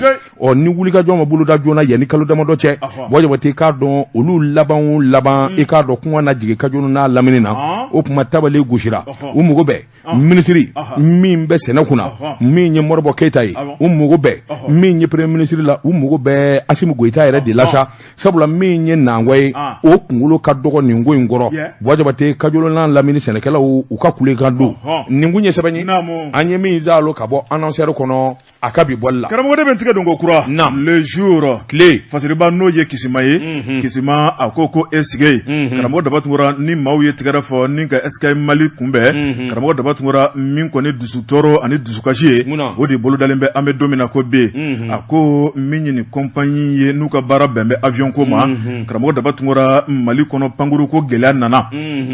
ni wulikajɔ ma boloda joona yanni kalo damadɔ cɛ wajabate k'a dɔn olu laban i k'a dɔn kɔngɔ na jigin kajɔn n'a lamini na o tuma tabale gosira u mago bɛɛ minisiri min bɛ sɛnɛ kunna min ye Modibo Keita ye u mago bɛɛ min ye premier ministre la u mago bɛɛ Assimi Goïta yɛrɛ de la sa sabula min ye Nangwa ye o kunkolo ka dɔgɔ nin ko in kɔrɔ wajabate kajɔn n'a lamini sɛnɛkɛlaw u ka kulekan don nin kun ye sɛbɛn ye an ye min zalo ka bɔ annonceur kɔnɔ a ka bi bɔli la karamɔgɔ de bɛ tigɛ don ko kura le jour tile fasiriba n'o ye Kisima ye Kisima a ko esige karamɔgɔ Dabatungura ni maaw ye tigɛrɛ fɔ ni ka SK Mali kunbɛn karamɔgɔ Dabatungura min kɔni dusu tɔɔrɔ ani dusukasi ye o de bolodalen bɛ an bɛ don min na ko be a ko min ye nin compagnie ye n'u ka baara bɛn bɛ avion ko ma karamɔgɔ Dabatungura Mali kɔnɔ pankuru ko gɛlɛya nana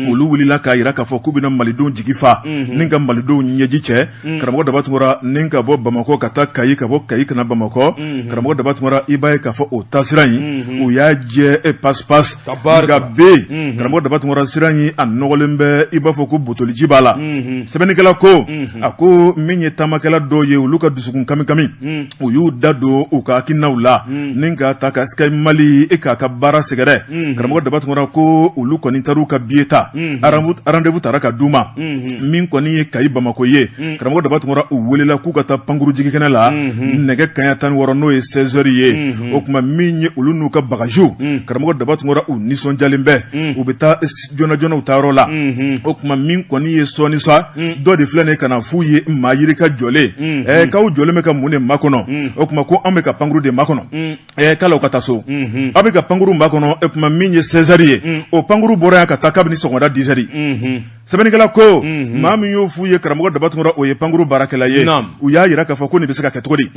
olu wulila k'a yira k'a fɔ k'u bɛna malidenw jigi fa ni ka malidenw ɲɛji cɛ karamɔgɔ Dabatungura ni ka bɔ Bamakɔ ka taa Kayi ka bɔ Kayi kana Bamakɔ karamɔgɔ Dabatungura i b'a ye k'a fɔ o taasira in u y'a jɛ passe nka be karamɔgɔ Dabatungura sira in a nɔgɔlen bɛ i b'a fɔ ko botoliji b'a la sɛbɛnnikɛla ko a ko min ye taamakɛla dɔw ye olu ka dusukun kami u y'u da don u ka hakilinaw la ni ka ta ka SK Mali k'a ka baara sɛgɛrɛ karamɔgɔ Dabatungura ko olu kɔni taar'u ka billet ta rendez-vous taara ka d'u ma min kɔni ye Kayi Bamakɔ ye karamɔgɔ Dabatungura u welela k'u ka taa pankuru jigikɛnɛ la nɛgɛ kaɲa 16 n'o ye 16h ye o kuma min ye olu n'u ka bagajiw karamɔgɔ Dabatungura u nisɔndiyalen bɛ u bɛ taa joona u taayɔrɔ la o kuma min kɔni ye sɔɔni sa dɔ de filɛ nin kana f'u ye maa yiri ka jɔlen k'aw jɔlen bɛ ka mun de makɔnɔ o kuma ko an bɛ ka pankuru de makɔnɔ k'alaw ka taa so aw bɛ ka pankuru makɔnɔ o kuma min ye 16h ye o pankuru bɔra yan ka taa kabini sɔgɔmada 10h sɛbɛnnikɛla ko maa min y'o f'u ye karamɔgɔ Dabatungura o ye pankuru baarakɛla ye u y'a yira k'a fɔ ko nin bɛ se ka kɛ cogo di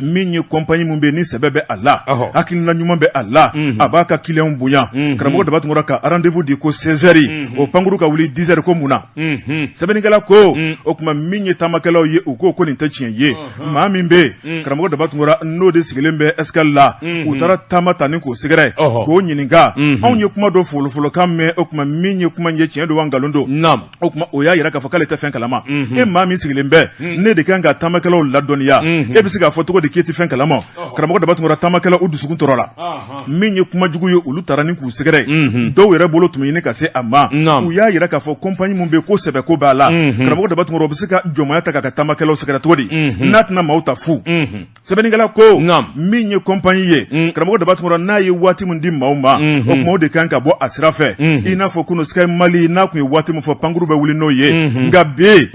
min ye compagnie mun bɛ ni sɛbɛ bɛ a la hakilina ɲuman bɛ a la a b'a ka client bonya karamɔgɔ Dabatungura ka rendez-vous di ko 16h o pankuru ka wuli 10h ko mun na sɛbɛnnikɛla ko o kuma min ye taamakɛlaw ye u ko nin tɛ tiɲɛ ye maa min bɛ karamɔgɔ Dabatungura n'o de sigilen bɛ escale la u taara taama ta ni k'o sɛgɛrɛ k'o ɲininka anw ye kuma dɔ folofolokan mɛn o kuma min ye kuma ye tiɲɛ don wa nkalon don o kuma o y'a yira k'a fɔ k'ale tɛ fɛn kalama maa min sigilen bɛ ne de kan ka taamakɛlaw ladɔnniya e bɛ se k'a fɔ cogo di k'e tɛ fɛn kalama karamɔgɔ Dabatungura taamakɛlaw u dusukun tɔɔrɔ la min ye kuma jugu ye olu taara ni k'u sɛgɛrɛ dɔw yɛrɛ bolo tun bɛ ɲini ka se a ma u y'a yira k'a fɔ compagnie mun bɛ ko sɛbɛ ko b'a la karamɔgɔ Dabatungura u bɛ se ka jɔnmaya ta k'a ka taamakɛlaw sɛgɛrɛ cogo di n'a tɛna maaw ta fu sɛbɛnnikɛla ko min ye compagnie ye karamɔgɔ Dabatungura n'a ye waati min di maaw ma o kuma o de kan ka bɔ a sira fɛ i n'a fɔ kunu SK Mali n'a tun ye waati min fɔ pankuru bɛ wuli n'o ye nka bi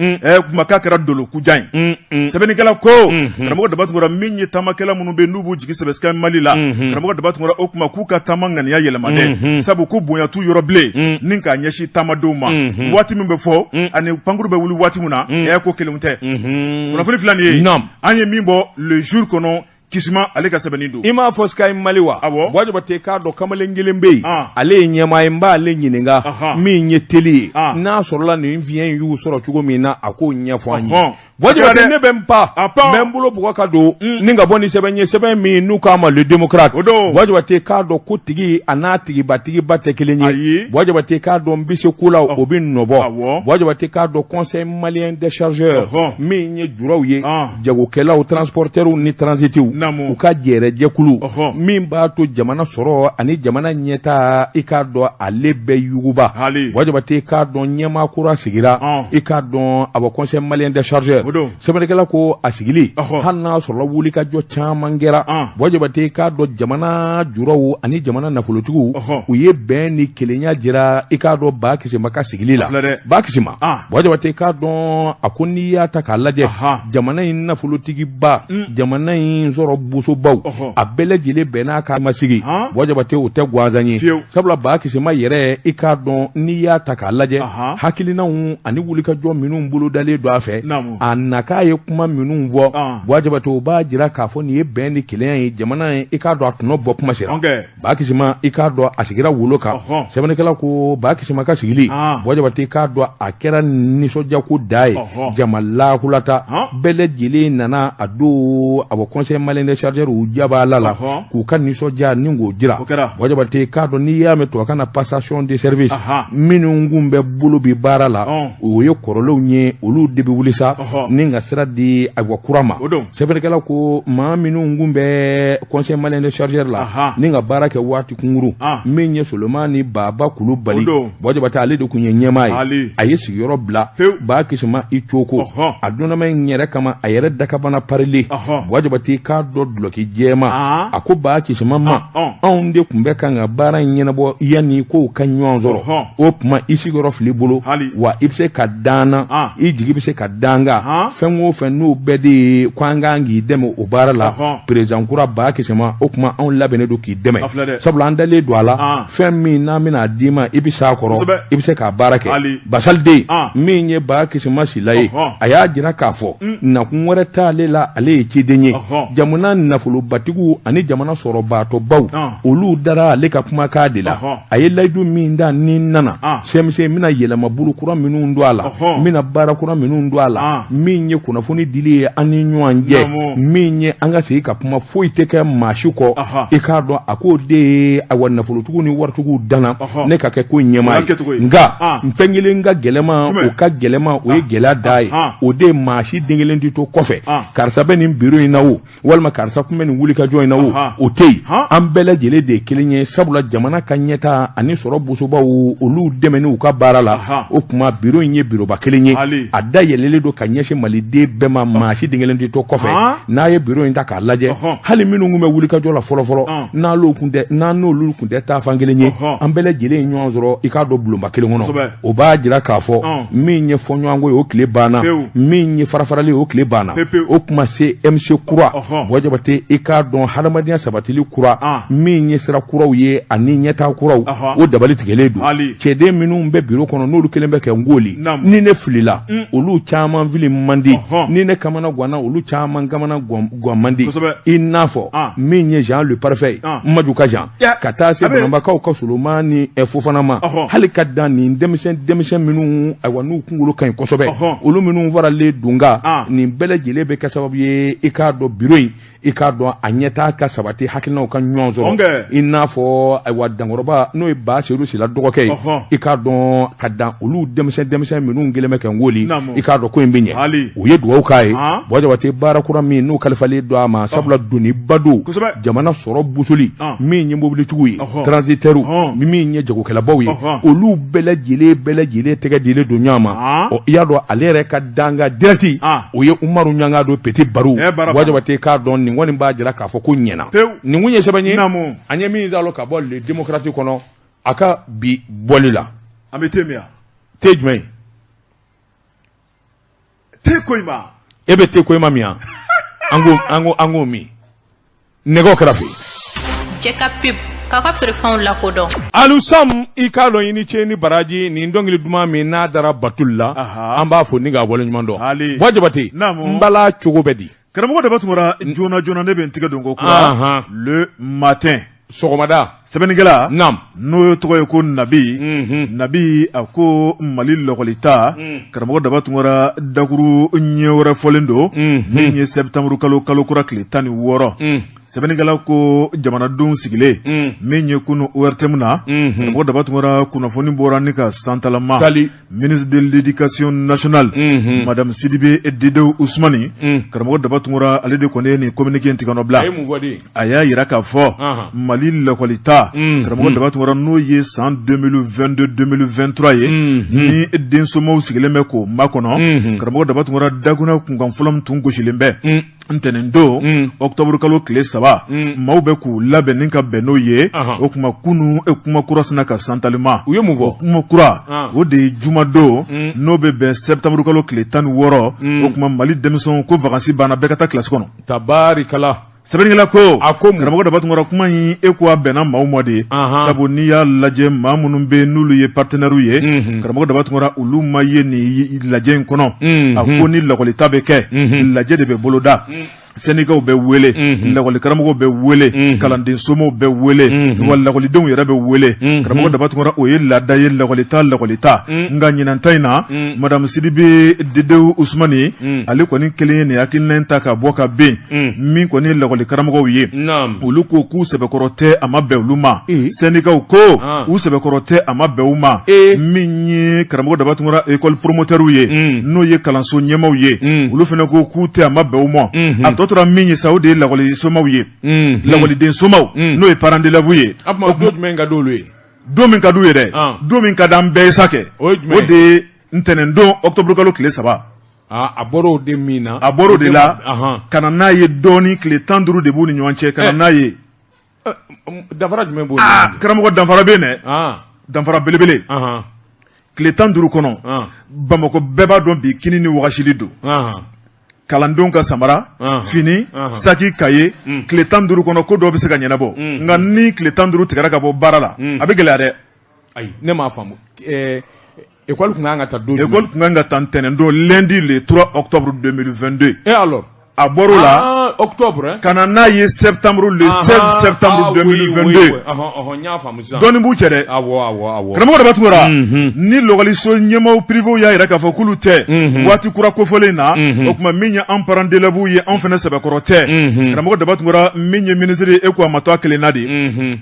kuma k'a kɛra dolokujan ye sɛbɛnnikɛla ko karamɔgɔ Dabatungura min ye taamakɛla minnu bɛ n'u b'u jigi sɛbɛ SK Mali la karamɔgɔ Dabatungura o kuma k'u ka taama ŋaniya yɛlɛma dɛ sabu ko bonya t'u yɔrɔ bilen ni k'a ɲɛsin taamadenw ma waati min bɛ fɔ ani pankuru bɛ wuli waati min na ko kelenw tɛ kunnafoni fila nin ye an ye min bɔ le jour kɔnɔ Kisima ale ka sɛbɛnni don i m'a fɔ SK Mali wa wajabate k'a dɔn kamalen kelen bɛ yen ale ye ɲɛmaa ye n b'ale ɲininka min ye teli ye n'a sɔrɔla nin fiɲɛ y'u sɔrɔ cogo min na a k'o ɲɛfɔ an ye wajabate ne bɛ n pa n bɛ n bolo bugɔ ka don ni ka bɔ ni sɛbɛn ye sɛbɛn min n'u k'a ma le démocrate wajabate k'a dɔn ko tigi a n'a tigiba tɛ kelen ye wajabate k'a dɔn n bɛ se ko la o bɛ nɔbɔ wajabate k'a dɔn conseil malien des chargeurs min ye juraw ye jagokɛlaw transporteurs ni transitiw u ka jɛrɛjɛkulu min b'a to jamana sɔrɔ ani jamana ɲɛta i k'a dɔn ale bɛ yuguba wajabate k'a dɔn ɲɛmaa kura sigira i k'a dɔn a bɔ conseil malien des chargeurs sɛbɛnnikɛla ko a sigili hali n'a sɔrɔla wulikajɔ caman kɛra wajabate k'a dɔn jamana juraw ani jamana nafolotigiw u ye bɛn ni kelenya jira i k'a dɔn Ba Kisima ka sigili la Ba Kisima wajabate k'a dɔn a ko n'i y'a ta k'a lajɛ jamana in nafolotigiba jamana in sɔrɔ bosobaw a bɛɛ lajɛlen bɛn n'a ka masigi wajabate o tɛ gansan ye sabula Ba Kisima yɛrɛ i k'a dɔn n'i y'a ta k'a lajɛ hakilinaw ani wulikajɔ minnu bolodalen don a fɛ a na k'a ye kuma minnu fɔ wajabate o b'a jira k'a fɔ nin ye bɛn ni kelenya ye jamana in i k'a dɔn a tɔnɔ bɔ kuma sera Ba Kisima i k'a dɔn a sigira wolo kan sɛbɛnnikɛla ko Ba Kisima ka sigili wajabate k'a dɔn a kɛra nisɔndiyako da ye jama lakulata bɛɛ lajɛlen nana a don a bɔ conseil malien des chargeurs u jaba la k'u ka nisɔndiya ni k'o jira wajabate k'a dɔn n'i y'a mɛn tubabukan na passation de service minnu kun bɛ bolo bi baara la o ye kɔrɔlenw ye olu de bɛ wuli sa ni ka sira di ayiwa kura ma sɛbɛnnikɛla ko maa minnu kun bɛ conseil malien de chargeur la ni ka baara kɛ waati kunkuru min ye Solomani Baba Kulubali Bɔjabate ale de kun ye ɲɛmaa ye a ye sigiyɔrɔ bila Ba Kisima i Coko a donnama in yɛrɛ kama a yɛrɛ dakabana parili Bɔjabate k'a dɔ duloki jɛma a ko Ba Kisima ma anw de kun bɛ kan ka baara in ɲɛnabɔ yanni kow ka ɲɔgɔn sɔrɔ o tuma i sigiyɔrɔ fili bolo wa i bɛ se ka daana i jigi bɛ se ka danga fɛn o fɛn n'o bɛɛ de ye ko an kan k'i dɛmɛ o baara la président kura Ba Kisima o tuma anw labɛnnen don k'i dɛmɛ sabula an dalen don a la fɛn min n'an bɛna d'i ma i bɛ s'a kɔrɔ i bɛ se k'a baara kɛ Basalden min ye Ba Kisima sila ye a y'a jira k'a fɔ nakun wɛrɛ t'ale la ale ye ciden ye jamana nafolobatigiw ani jamana sɔrɔbaatɔbaw olu dara ale ka kumakan de la a ye layidu min da ni nana sɛmisɛn mina yɛlɛma bolo kura minnu don a la mina baara kura minnu don a la min ye kunnafoni dili ye an ni ɲɔgɔn cɛ min ye an ka segin ka kuma foyi tɛ kɛ maa si kɔ i k'a dɔn a k'o de ye awa nafolotigiw ni waritigiw danna ne ka kɛ ko ɲɛmaa ye nka n fɛn kelen ka gɛlɛma o ka gɛlɛma o ye gɛlɛya da ye o de ye maa si den kelen di to kɔfɛ karisa bɛ nin biro in na o walima karisa kun bɛ nin wulikajɔ in na o tɛ yen an bɛɛ lajɛlen de ye kelen ye sabula jamana ka ɲɛta ani sɔrɔ bosobaw olu dɛmɛ n'u ka baara la o tuma biro in ye biroba kelen ye a da yɛlɛlen don ka ɲɛsin maliden bɛɛ ma maa si den kelen di to kɔfɛ n'a ye biro in ta k'a lajɛ hali minnu kun bɛ wulikajɔ la fɔlɔfɔlɔ n'an n'olu kun tɛ taa fan kelen ye an bɛɛ lajɛlen ye ɲɔgɔn sɔrɔ i k'a dɔn bulonba kelen kɔnɔ o b'a jira k'a fɔ min ye fɔɲɔgɔnko ye o tile banna min ye farafarali ye o tile banna o tuma se MC kura Bɔjabate i k'a dɔn hadamadenya sabatili kura min ye sira kuraw ye ani ɲɛtaa kuraw o dabali tigɛlen don cɛden minnu bɛ biro kɔnɔ n'olu kelen bɛ kɛ ngoli ni ne filila olu caman fili man di ni ne kamana ganna olu caman kamana gan man di i n'a fɔ min ye Jean le Parfait Maju ka Jean ka taa se Bananbakaw ka Solomani Fofana ma hali ka dan nin denmisɛn minnu ayiwa n'u kunkolo ka ɲi kosɛbɛ olu minnu faralen dunga nin bɛɛ lajɛlen bɛ kɛ sababu ye i k'a dɔn biro in i k'a dɔn a ɲɛtaa ka sabati hakilinaw ka ɲɔgɔn sɔrɔ i n'a fɔ ayiwa dankɔrɔba n'o ye Ba Seydou Sila dɔgɔkɛ ye i k'a dɔn ka dan olu denmisɛn minnu kelen bɛ kɛ ngoli i k'a dɔn ko in bɛ ɲɛ u ye dugawu k'a ye Bɔjabate baara kura min n'u kalifalen don a ma sabula doniba don jamana sɔrɔ busoli min ye mobilitigiw ye transitaires min ye jagokɛlabaw ye olu bɛɛ lajɛlen tɛgɛ dilen don ɲɔgɔn ma i y'a dɔn ale yɛrɛ ka danga direct o ye Umaru Ɲanga don Petit Barou Bɔjabate k'a dɔn nin kɔni b'a jira k'a fɔ ko ɲɛna nin kun ye sɛbɛn ye an ye min zalo ka bɔ le démocratie kɔnɔ a ka bi bɔli la an bɛ te min te jumɛn ye te Koyima e bɛ te Koyima min an ko min nɛgɛw kɛra fɛ cɛ ka pip k'a ka feerefɛnw lakodɔn alusam i k'a dɔn i ni ce ni baraji nin dɔnkili duman min n'a dara batul la an b'a fɔ ni k'a waleɲuman dɔn Bɔjabate n bala cogo bɛ di karamɔgɔ Daba Tunkara joona ne bɛ n tigɛ don ko kura le matin sɔgɔmada sɛbɛnnikɛla n'o tɔgɔ ye ko Nabi a ko Mali lɔgɔlita karamɔgɔ Daba Tunkara dakuru ɲɛ wɛrɛ fɔlen don min ye septembre kalo kura tile 16 sɛbɛnnikɛla ko jamanadenw sigilen min ye kunu ORTM na karamɔgɔ Daba Tunkara kunnafoni bɔra ni ka santalama ministre de l'éducation nationale madame Sidibe Dedew Ousmani karamɔgɔ Daba Tunkara ale de kɔni ye nin communiqué tigɛ nɔ bila a y'a yira k'a fɔ Mali lakɔlita karamɔgɔ Daba Tunkara n'o ye san 2022-2023 ye ni densomɔgɔw sigilen bɛ k'o makɔnɔ karamɔgɔ Daba Tunkara dakunna kunkan fɔlɔ min tun gosilen bɛ ntɛnɛn don octobre kalo tile 3 maaw bɛ k'u labɛn ni ka bɛn n'o ye o kuma kunu kuma kura sina ka santalima u ye mun fɔ kuma kura o de ye jumadon n'o bɛ bɛn septembre kalo tile 16 o kuma Mali denmisɛnw ko vacances banna bɛɛ ka taa classe kɔnɔ tabarikala sɛbɛnnikɛla ko karamɔgɔ Daba Tunkara kuma in e ko a bɛnna maaw ma de sabu n'i y'a lajɛ maa minnu bɛ n'olu ye partenaires ye karamɔgɔ Daba Tunkara olu ma ye nin lajɛ in kɔnɔ a ko ni lakɔlita bɛ kɛ lajɛ de bɛ boloda syndicat bɛ wele lakɔli karamɔgɔ bɛ wele kalanden somɔgɔw bɛ wele wa lakɔlidenw yɛrɛ bɛ wele karamɔgɔ Dabatungara o ye laada ye lakɔlita nka ɲinanta in na madame Sidibe Dedewu Usmani ale kɔni kelen ye nin hakilina ta ka bɔ ka ben min kɔni lakɔli karamɔgɔw ye olu ko k'u sɛbɛkɔrɔ tɛ a ma bɛn olu ma syndicat ko u sɛbɛkɔrɔ tɛ a ma bɛn u ma min ye karamɔgɔ Dabatungara école promoteur ye n'o ye kalanso ɲɛmaw ye olu fana ko k'u tɛ a ma bɛn u ma a tɔ tora min ye sa o de ye lakɔli somaw ye lakɔliden somaw n'o ye parents d'élèves ye don min ka d'u ye dɛ don min ka d'an bɛɛ ye sa kɛ o de ye ntɛnɛndon octobre kalo tile 3 a bɔr'o de min na a bɔr'o de la ka na n'a ye dɔɔni tile 15 de b'u ni ɲɔgɔn cɛ ka na n'a ye danfara jumɛn b'o karamɔgɔ danfara bɛ yen dɛ danfara belebele tile 15 kɔnɔ Bamakɔ bɛɛ b'a dɔn bi kini ni wagasili don kalandenw ka samara fini saki kaye tile 15 kɔnɔ ko dɔw bɛ se ka ɲɛnabɔ nka ni tile 15 tigɛra ka bɔ baara la a bɛ gɛlɛya dɛ ayi ne m'a faamu école kun kan ka taa don jumɛn école kun kan ka taa ntɛnɛndon lundi le 3 octobre 2022 et alors a bɔr'o la octobre ka na n'a ye septembre le 16 septembre 2022 dɔɔni b'u cɛ dɛ karamɔgɔ Dabatungara ni lɔgɔliso ɲɛmaaw privés y'a yɛrɛ k'a fɔ k'olu tɛ waati kura kofɔlen na o tuma min ye an parents d'élèves ye an fana sɛbɛkɔrɔ tɛ karamɔgɔ Dabatungara min ye ministre ye e ko a ma to a kelen na de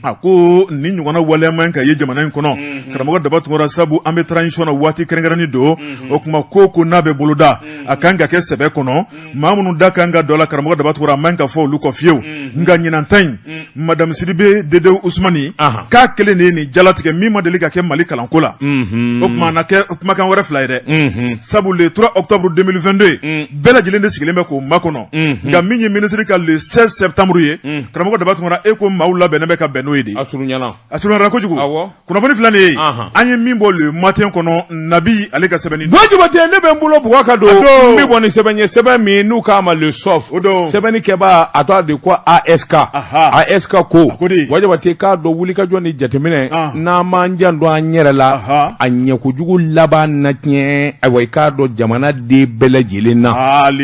a ko ni ɲɔgɔnna waleya man ka ye jamana in kɔnɔ karamɔgɔ Dabatungara sabu an bɛ transition na waati kɛrɛnkɛrɛnnen don o tuma ko n'a bɛ boloda a kan ka kɛ sɛbɛ kɔnɔ maa minnu da kan ka dɔ la karamɔgɔ Dabatungara a man ka fɔ olu kɔ fiyewu nka ɲinanta in madame Sidibe Dedewu Usmani k'a kelen de ye nin jalatigɛ min ma deli ka kɛ Mali kalanko la o tuma na kɛ kumakan wɛrɛ fila ye dɛ sabu le 3 octobre 2022 bɛɛ lajɛlen de sigilen bɛ k'o makɔnɔ nka min ye ministre ka le 16 septembre ye karamɔgɔ Dabatungara e ko maaw labɛnnen bɛ ka bɛn n'o ye de a surunyana kojugu kunnafoni fila nin ye an ye min bɔ le matin kɔnɔ Nabi ale ka sɛbɛnni Wajibate ne bɛ n bolo bugɔ ka don n bɛ bɔ ni sɛbɛn ye sɛbɛn min n'u k'a ma le sof sɛbɛnni kɛba a tɔgɔ de ko ASK ASK ko Wajibate k'a dɔn wulikajɔ ni jateminɛ n'an m'an jan dɔn an yɛrɛ la a ɲɛkojugu laban na tiɲɛ ayiwa i k'a dɔn jamana den bɛɛ lajɛlen na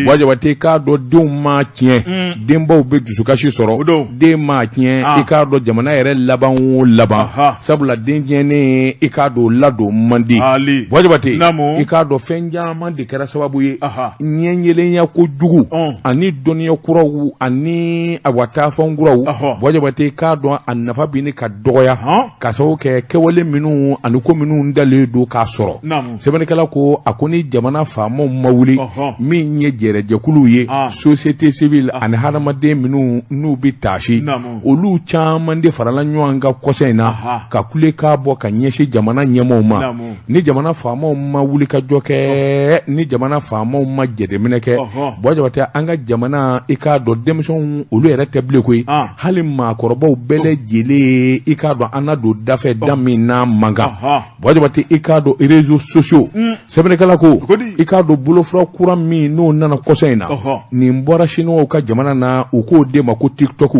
Wajibate k'a dɔn denw ma tiɲɛ denbaw bɛ dusukasi sɔrɔ den ma tiɲɛ i k'a dɔn jamana yɛrɛ laban o laban sabula den tiɲɛnen i k'a dɔn ladon man di Wajibate i k'a dɔn fɛn caman de kɛra sababu ye ɲɛɲɛlenya kojugu ani dɔnniya kuraw ani awatafɛn kuraw Wajibate k'a dɔn a nafa bi ni ka dɔgɔya ka sababu kɛ kɛwale minnu ani ko minnu dalen don k'a sɔrɔ sɛbɛnnikɛla ko a ko ni jamana faamaw ma wuli min ye jɛrɛjɛkuluw ye société civile ani hadamaden minnu n'u bi taasi olu caman de farala ɲɔgɔn kan kɔsɛ in na ka kule k'a bɔ ka ɲɛsin jamana ɲɛmaaw ma ni jamana faamaw ma wuli ka jɔ kɛ ni jamana faamaw ma jateminɛ kɛ Wajibate an ka jamana i k'a dɔn denmisɛnw olu yɛrɛ tɛ bilen koyi hali maakɔrɔbaw bɛɛ lajɛlen i k'a dɔn an na don dafɛ da min n'a man kan Wajibate i k'a dɔn réseaux sociaux sɛbɛnnikɛla ko i k'a dɔn bolofura kura min n'o nana kɔsɛ in na nin bɔra chinois ka jamana na u k'o de ma ko TikTok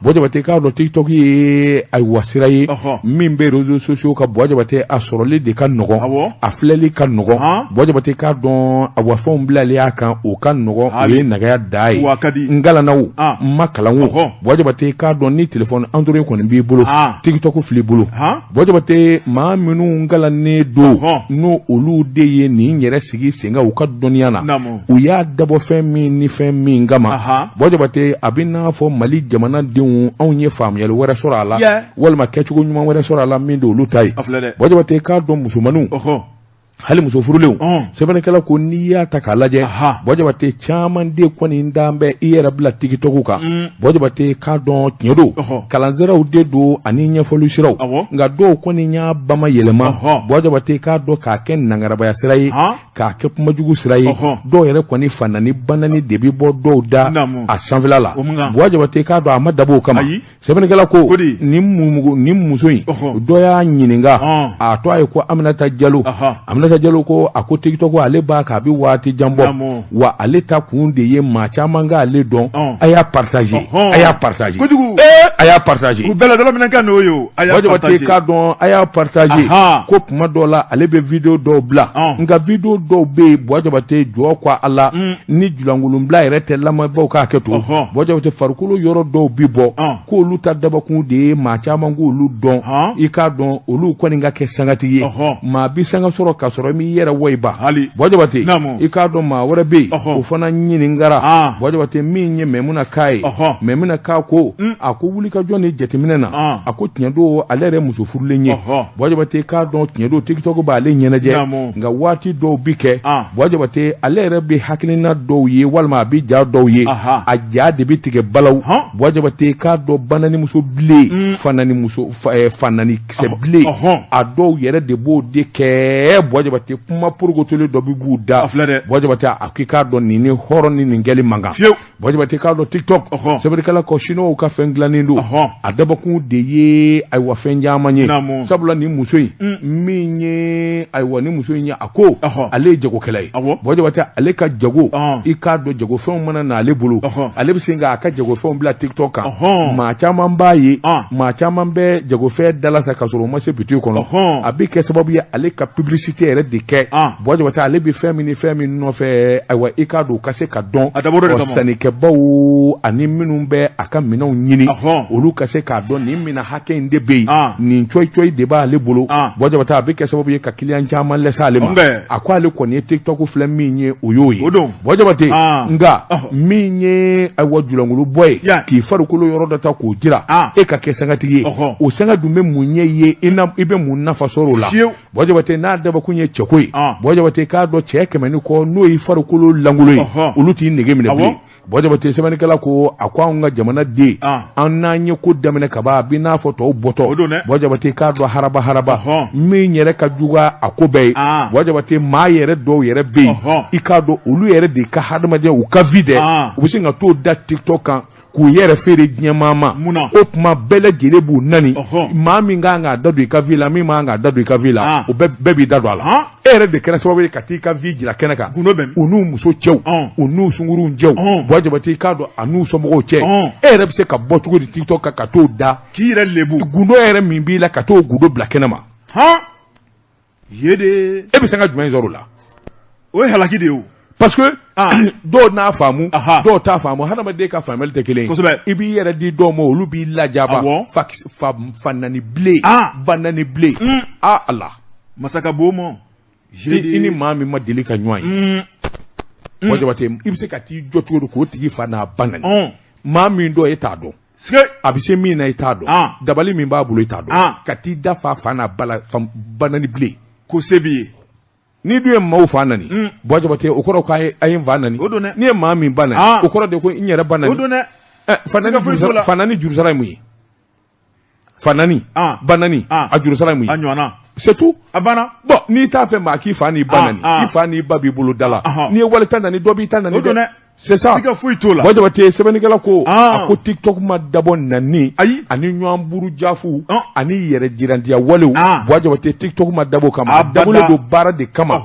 Wajibate i k'a dɔn TikTok ye ayiwa sira ye min bɛ réseaux sociaux ka Wajibate a sɔrɔli de ka nɔgɔn a filɛli ka nɔgɔn Wajibate k'a dɔn a wafɛnw bilali a kan o ka nɔgɔn o ye nagaya da ye n galanaw n ma kalan o Wajibate k'a dɔn ni téléphone Android kɔni b'i bolo TikTok fil'i bolo Wajibate maa minnu galannen don n'o olu de ye nin yɛrɛ sigi sen kan u ka dɔnniya na u y'a dabɔ fɛn min ni fɛn min kama Wajibate a bɛ n'a fɔ Mali jamanadenw anw ye faamuyali wɛrɛ sɔrɔ a la walima kɛcogo ɲuman wɛrɛ sɔrɔ a la min de olu ta ye Wajibate k'a dɔn musomaninw hali muso furulenw sɛbɛnnikɛla ko n'i y'a ta k'a lajɛ Wajibate caman de kɔni dan bɛ i yɛrɛ bila TikTok kan Wajibate k'a dɔn tiɲɛ don kalanzeraw de don ani ɲɛfɔli siraw nka dɔw kɔni y'a bama yɛlɛma Wajibate k'a dɔn k'a kɛ nangarabaya sira ye k'a kɛ kumajugu sira ye dɔw yɛrɛ kɔni fanani banani de bɛ bɔ dɔw da a sanfɛla la Wajibate k'a dɔn a ma dabɔ o kama sɛbɛnnikɛla ko nin muso in dɔ y'a ɲininka a tɔ a ye ko Aminata Jalo Aminata Balaka Jalo ko a ko TikTok ko ale ba ka bi waati jambo wa ale ta kun de ye maa caman ka ale dɔn a y'a partager a y'a partager a y'a partager u bɛɛ la dɔrɔn minɛ ka n'o ye o a y'a partager k'a dɔn a y'a partager ko kuma dɔ la ale bɛ video dɔw bila nka video dɔw bɛ yen Buwa Jabate jɔ ko a la ni julankolonbila yɛrɛ tɛ lamɛnbaaw k'a kɛ to Buwa Jabate farikolo yɔrɔ dɔw bi bɔ k'olu ta dabakun de ye maa caman k'olu dɔn i k'a dɔn olu kɔni ka kɛ sangatigi ye maa bi sanga sɔrɔ ka sɔrɔ min yɛrɛ wayiba Buwa Jabate i k'a dɔn maa wɛrɛ bɛ yen o fana ɲininkara Buwa Jabate min ye Maimuna k'a ye Maimuna k'a ko a ko wuli ka jɔn ni jateminɛ na a ko tiɲɛ don ale yɛrɛ muso furulen ye Buwa Jabate k'a dɔn tiɲɛ don TikTok b'ale ɲɛnajɛ nka waati dɔw bi kɛ Buwa Jabate ale yɛrɛ bɛ hakilina dɔw ye walima a bɛ ja dɔw ye a ja de bɛ tigɛ balaw Buwa Jabate k'a dɔn bananimuso bilen fanani kisɛ bilen a dɔw yɛrɛ de b'o de kɛ Buwa Jabate kuma porokotolen dɔ bi b'u da Buwa Jabate a k'i k'a dɔn nin ni hɔrɔn ni nin kɛli man kan Buwa Jabate k'a dɔn TikTok sɛbɛnnikɛla kɔ siniwaw ka fɛn dilannen don a dabakun de ye ayiwa fɛn caman ye sabula nin muso in min ye ayiwa ni muso in ye a ko ale ye jagokɛla ye Buwa Jabate ale ka jago i k'a dɔn jagofɛnw mana na ale bolo ale bɛ se k'a ka jagofɛnw bila TikTok kan maa caman b'a ye maa caman bɛ jagofɛn dala sa ka sɔrɔ o ma se boutique kɔnɔ a bɛ kɛ sababu ye ale ka publicité yɛrɛ de kɛ Buwa Jabate ale bɛ fɛn min nɔfɛ ayiwa i k'a dɔn o ka se ka dɔn sannikɛbaw ani minnu bɛ a ka minɛnw ɲini olu ka se k'a dɔn nin minɛn hakɛ in de bɛ yen nin coyi de b'ale bolo Buwa Jabate a bɛ kɛ sababu ye ka client caman lase ale ma a ko ale kɔni ye TikTok filɛ min ye o y'o ye Buwa Jabate nka min ye ayiwa julankolo bɔ ye k'i farikolo yɔrɔ dɔ ta k'o jira e ka kɛ sangatigi ye o sanga dun bɛ mun ɲɛ ye i bɛ mun nafa sɔrɔ o la Buwa Jabate n'a dabakun ye cɛko ye Buwa Jabate k'a dɔn cɛ 100 kɔ n'o ye farikolo langolo ye olu t'i nege minɛ bilen Buwa Jabate sɛbɛnnikɛla ko a ko anw ka jamana den an n'an ye ko daminɛ ka ban a bɛ n'a fɔ tɔw bɔtɔ Buwa Jabate k'a dɔn haraba min yɛrɛ ka juguya a ko bɛɛ ye Buwa Jabate maa yɛrɛ dɔw yɛrɛ bɛ yen i k'a dɔn olu yɛrɛ de ka hadamadenya u ka vie dɛ u bɛ se ka t'o da TikTok kan k'u yɛrɛ feere diɲɛmaa ma o tuma bɛɛ lajɛlen b'u nani maa min kan k'a da don i ka vie la min man k'a da don i ka vie la o bɛɛ b'i da don a la e yɛrɛ de kɛra sababu ye ka t'i ka vie jira kɛnɛ kan u n'u muso cɛw u n'u sunkuruw cɛw Buwa Jabate k'a dɔn a n'u somɔgɔw cɛ e yɛrɛ bɛ se ka bɔ cogo di TikTok kan ka t'o da k'i yɛrɛ lebu gundo yɛrɛ min b'i la ka t'o gundo bila kɛnɛ ma yede e bɛ se ka jumɛn sɔrɔ o la o ye halaki de ye o parce que dɔw n'a faamu dɔw t'a faamu hadamaden ka faamuyali tɛ kelen ye i b'i yɛrɛ di dɔw ma olu b'i lajaba fanani bilen banani bilen ala masaka bo ma i ni maa min ma deli ka ɲɔgɔn ye Buwa Jabate i bɛ se ka t'i jɔ cogo di k'o tigi fa n'a banani maa min dɔ e t'a dɔn a bɛ se min na i t'a dɔn dabali min b'a bolo i t'a dɔn ka t'i da fa n'a banani bilen ko se b'i ye ni dun ye maaw fa nani Buwa Jabate o kɔrɔ k'a ye n fa nani n'i ye maa min ba nani o kɔrɔ de ko n yɛrɛ ba nani fanani jurusara ye mun ye fanani banani a jurusara ye mun ye c'est tout a banna bon n'i t'a fɛ maa k'i fa n'i ba nani i fa n'i ba b'i bolo da la n'i ye wali ta nani dɔ b'i ta nani dɛ c'est ça siga foyi t'o la Buwa Jabate sɛbɛnnikɛla ko a ko TikTok ma dabɔ nani ani ɲɔgɔn buru jafu ani yɛrɛ jirandiya walew Buwa Jabate TikTok ma dabɔ kama a dabɔlen don baara de kama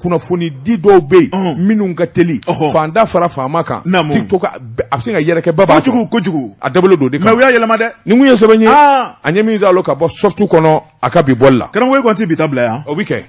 kunnafoni di dɔw bɛ yen minnu ka teli fanda fara faama kan TikTok a bɛ se ka yɛrɛkɛ baba kojugu a dabɔlen don de kama mais u y'a yɛlɛma dɛ ni mun ye sɛbɛn ye a ɲɛ min zalo ka bɔ soft kɔnɔ a ka bi bɔli la karamɔgɔ kɔni tɛ bi ta bila yan o bɛ kɛ